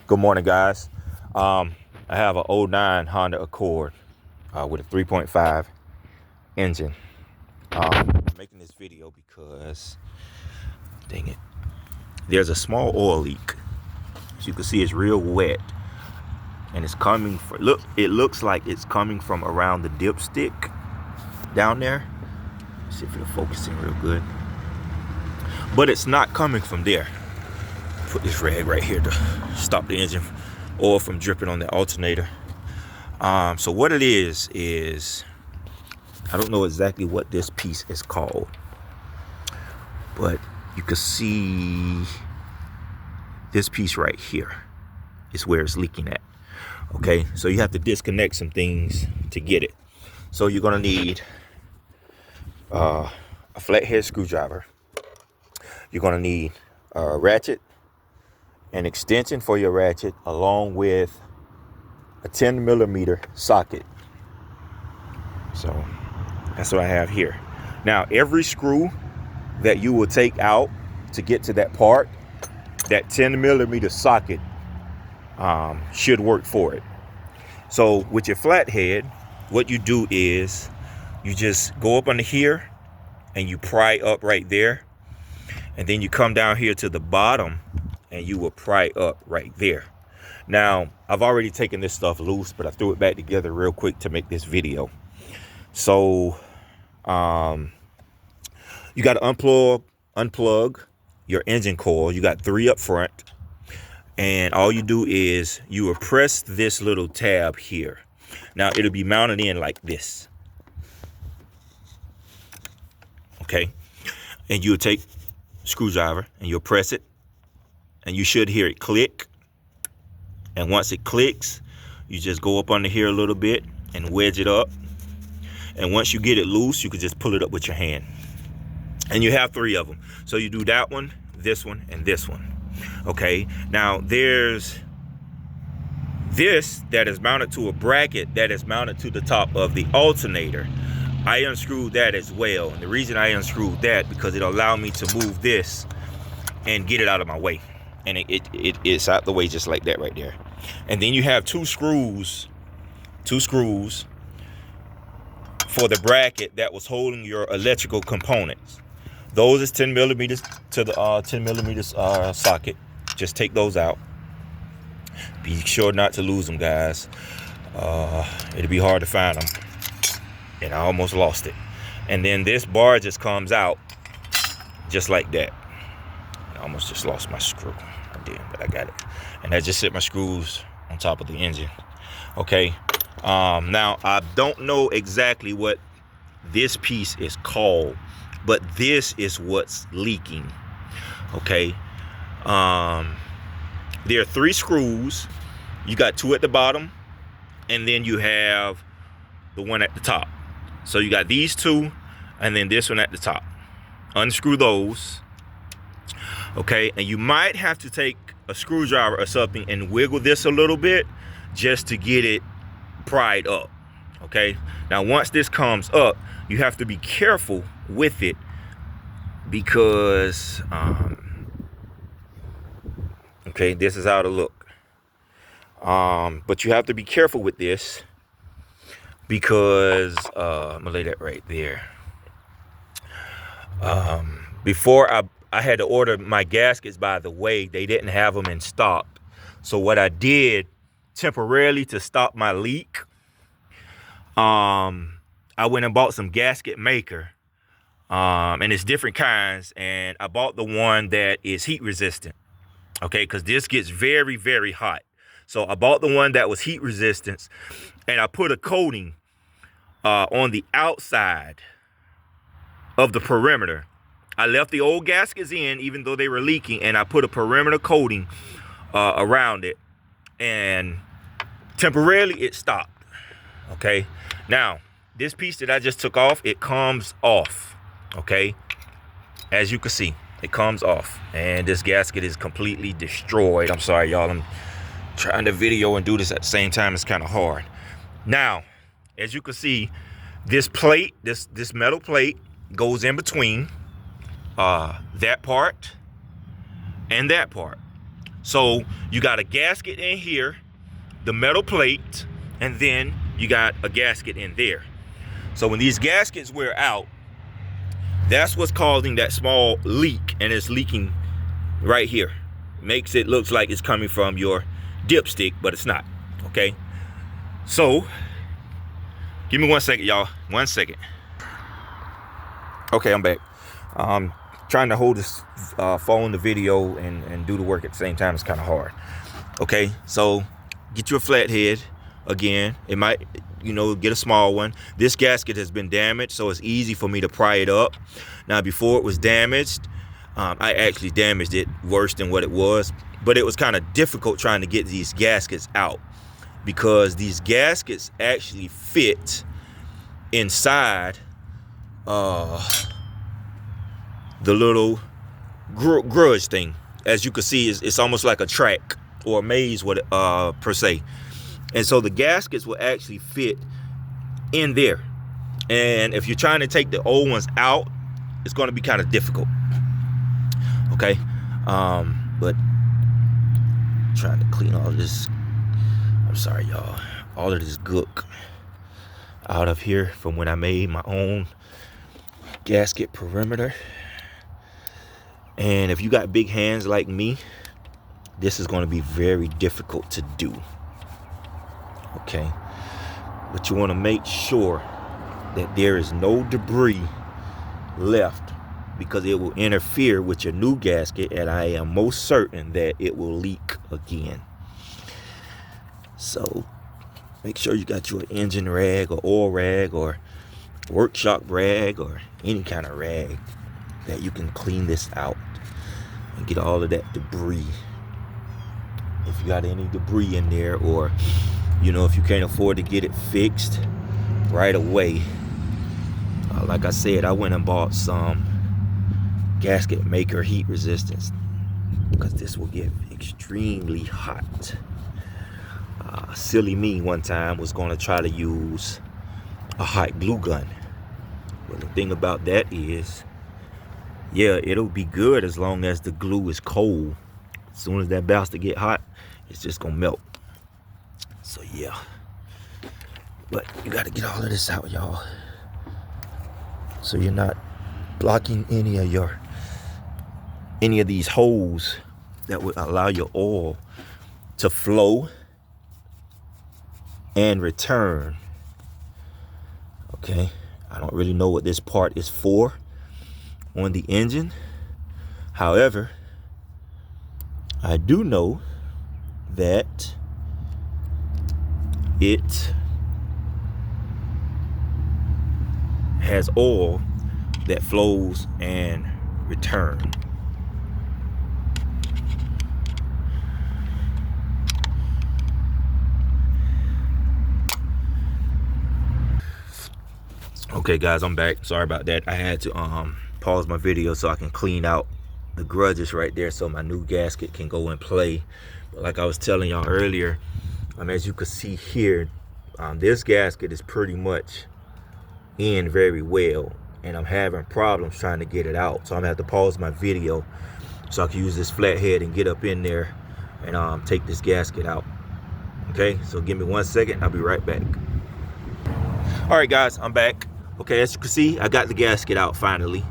Good morning, guys. I have an '09 Honda Accord with a 3.5 engine. I'm making this video because, dang it, there's a small oil leak. As you can see, it's real wet, and it's coming from, it looks like it's coming from around the dipstick down there. Let's see if it'll focus in real good. But it's not coming from there. Put this rag right here to stop the engine oil from dripping on the alternator. So what it is I don't know exactly what this piece is called, but you can see this piece right here is where it's leaking at. Okay, so you have to disconnect some things to get it. So you're gonna need a flathead screwdriver. You're gonna need a ratchet, an extension for your ratchet, along with a 10mm socket. So that's what I have here. Now, every screw that you will take out to get to that part, that 10mm socket should work for it. So with your flathead, what you do is you just go up under here and you pry up right there. And then you come down here to the bottom and you will pry up right there. Now, I've already taken this stuff loose, but I threw it back together real quick to make this video. So you got to unplug your engine coil. You got 3 up front. And all you do is you will press this little tab here. Now, it'll be mounted in like this. Okay. And you'll take screwdriver and you'll press it. And you should hear it click. And once it clicks, you just go up under here a little bit and wedge it up. And once you get it loose, you can just pull it up with your hand. And you have 3 of them. So you do that one, and this one. Okay. Now there's this that is mounted to a bracket that is mounted to the top of the alternator. I unscrewed that as well. And the reason I unscrewed that, because it allowed me to move this and get it out of my way. And it's out the way just like that right there. And then you have two screws for the bracket that was holding your electrical components. Those is 10mm to the 10mm socket. Just take those out. Be sure not to lose them, guys. It'll be hard to find them. And I almost lost it. And then this bar just comes out just like that. I almost just lost my screw. I did, but I got it. And I just set my screws on top of the engine. Okay. Now, I don't know exactly what this piece is called, but this is what's leaking. Okay. There are 3 screws. You got 2 at the bottom, and then you have the one at the top. So you got these 2, and then this one at the top. Unscrew those. Okay, and you might have to take a screwdriver or something and wiggle this a little bit just to get it pried up. Okay, now once this comes up, you have to be careful with it because okay, this is how it'll look. But you have to be careful with this because I'm gonna lay that right there. Before I had to order my gaskets, by the way, they didn't have them in stock. So what I did temporarily to stop my leak, I went and bought some gasket maker, and it's different kinds. And I bought the one that is heat resistant. Okay, because this gets very, very hot. So I bought the one that was heat resistant, and I put a coating on the outside of the perimeter. I left the old gaskets in, even though they were leaking, and I put a perimeter coating around it, and temporarily it stopped. Okay, now this piece that I just took off, it comes off. Okay, as you can see, it comes off, and this gasket is completely destroyed. I'm sorry, y'all. I'm trying to video and do this at the same time. It's kind of hard. Now, as you can see, this plate, this metal plate, goes in between that part and that part. So you got a gasket in here, the metal plate, and then you got a gasket in there. So when these gaskets wear out, that's what's causing that small leak, and it's leaking right here. Makes it look like it's coming from your dipstick, but it's not, okay? So, give me 1 second, y'all. 1 second. Okay, I'm back. Trying to hold this phone, the video, and do the work at the same time is kind of hard. Okay, so get you a flathead. Again, it might, get a small one. This gasket has been damaged, so it's easy for me to pry it up. Now, before it was damaged, I actually damaged it worse than what it was, but it was kind of difficult trying to get these gaskets out because these gaskets actually fit inside the little grudge thing. As you can see, it's almost like a track or a maze per se. And so the gaskets will actually fit in there. And if you're trying to take the old ones out, it's going to be kind of difficult. Okay. But trying to clean all this, I'm sorry, y'all, all of this gook out of here from when I made my own gasket perimeter. And if you got big hands like me, this is going to be very difficult to do. Okay, but you want to make sure that there is no debris left, because it will interfere with your new gasket, and I am most certain that it will leak again. So make sure you got your engine rag or oil rag or workshop rag or any kind of rag that you can clean this out and get all of that debris. If you got any debris in there, or if you can't afford to get it fixed right away, like I said, I went and bought some gasket maker heat resistance, because this will get extremely hot. Silly me one time was going to try to use a hot glue gun. But the thing about that is, yeah, it'll be good as long as the glue is cold. As soon as that bastard get hot, it's just gonna melt. So yeah, but you got to get all of this out, y'all, so you're not blocking any of these holes that would allow your oil to flow and return. Okay, I don't really know what this part is for on the engine. However, I do know that it has oil that flows and returns. Okay, guys, I'm back. Sorry about that. I had to pause my video so I can clean out the grudges right there so my new gasket can go and play. But like I was telling y'all earlier, as you can see here, this gasket is pretty much in very well, and I'm having problems trying to get it out. So I'm gonna have to pause my video so I can use this flathead and get up in there and take this gasket out. Okay, so give me 1 second. I'll be right back. All right, guys, I'm back. Okay, as you can see, I got the gasket out finally.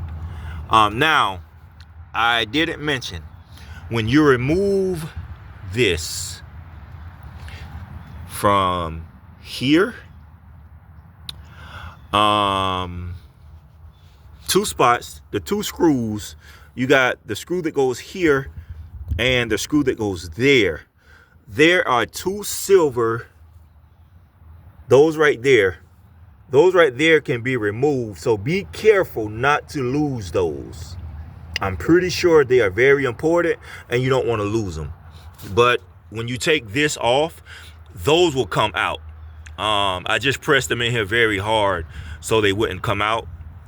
Now, I didn't mention, when you remove this from here, two spots, the two screws, you got the screw that goes here and the screw that goes there. There are two silver, those right there can be removed, so be careful not to lose those. I'm pretty sure they are very important and you don't want to lose them. But when you take this off, those will come out. I just pressed them in here very hard so they wouldn't come out.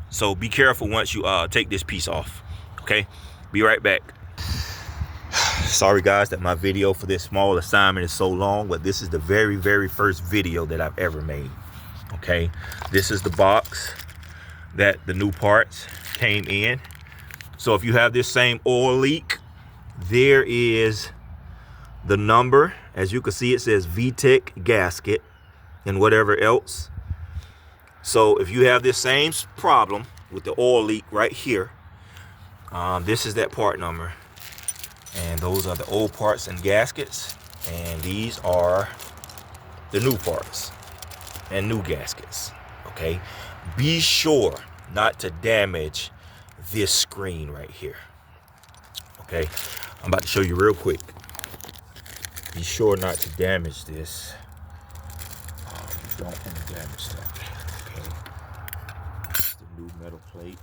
So be careful once you take this piece off. Okay, be right back. Sorry guys that my video for this small assignment is so long, but this is the very, very first video that I've ever made. Okay, this is the box that the new parts came in. So if you have this same oil leak, there is the number. As you can see, it says VTEC gasket and whatever else. So if you have this same problem with the oil leak right here, this is that part number. And those are the old parts and gaskets. And these are the new parts and new gaskets. Okay, be sure not to damage this screen right here. Okay, I'm about to show you real quick. Be sure not to damage this. You don't want to damage that. Okay, it's the new metal plate.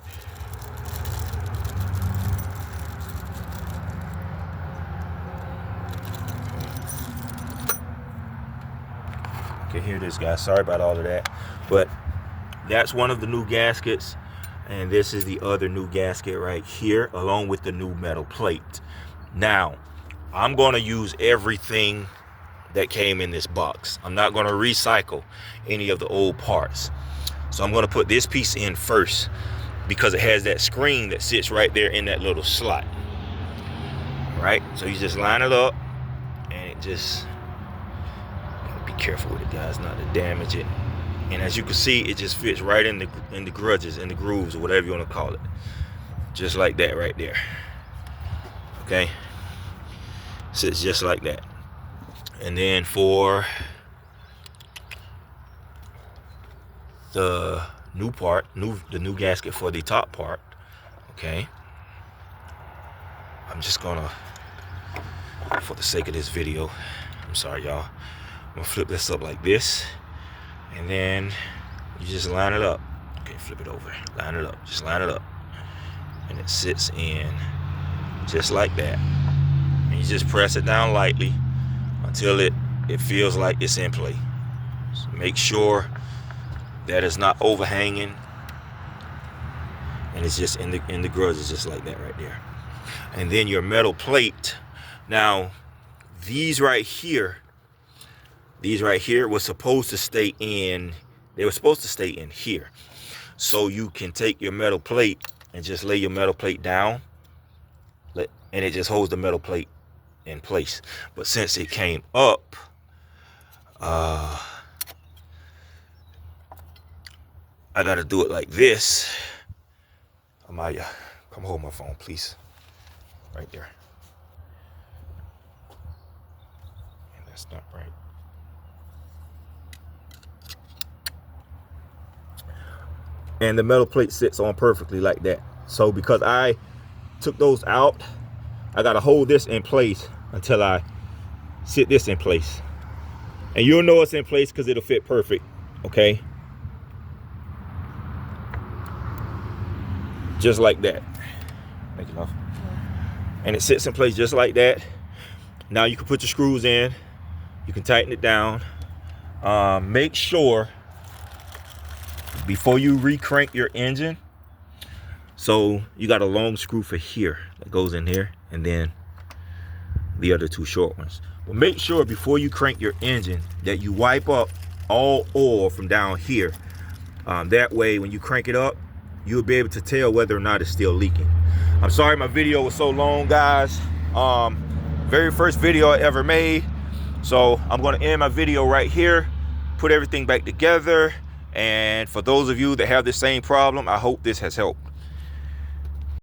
Okay, here it is, guys. Sorry about all of that, but that's one of the new gaskets, and this is the other new gasket right here, along with the new metal plate. Now, I'm going to use everything that came in this box. I'm not going to recycle any of the old parts. So I'm going to put this piece in first because it has that screen that sits right there in that little slot. Right? So you just line it up, and it just, gotta be careful with it, guys, not to damage it. And as you can see, it just fits right in the grudges, in the grooves, or whatever you want to call it. Just like that right there. Okay? Sits just like that. And then for the new part, the new gasket for the top part, okay, I'm just gonna, for the sake of this video, I'm sorry y'all, I'm gonna flip this up like this, and then you just line it up. Okay, flip it over, line it up, just line it up, and it sits in just like that. And you just press it down lightly until it feels like it's in place. So make sure that it's not overhanging, and it's just in the grudges, just like that right there. And then your metal plate. Now, these right here were supposed to stay in. They were supposed to stay in here. So you can take your metal plate and just lay your metal plate down, and it just holds the metal plate in place. But since it came up, I gotta do it like this. Amaya, come hold my phone, please. Right there. And that's not right. And the metal plate sits on perfectly like that. So because I took those out, I gotta hold this in place until I sit this in place. And you'll know it's in place because it'll fit perfect, okay? Just like that. Make it off. And it sits in place just like that. Now you can put your screws in. You can tighten it down. Make sure before you recrank your engine, so you got a long screw for here that goes in here, and then the other two short ones. But make sure before you crank your engine that you wipe up all oil from down here. That way when you crank it up, you'll be able to tell whether or not it's still leaking. I'm sorry my video was so long, guys. Very first video I ever made. So I'm gonna end my video right here, put everything back together. And for those of you that have the same problem, I hope this has helped.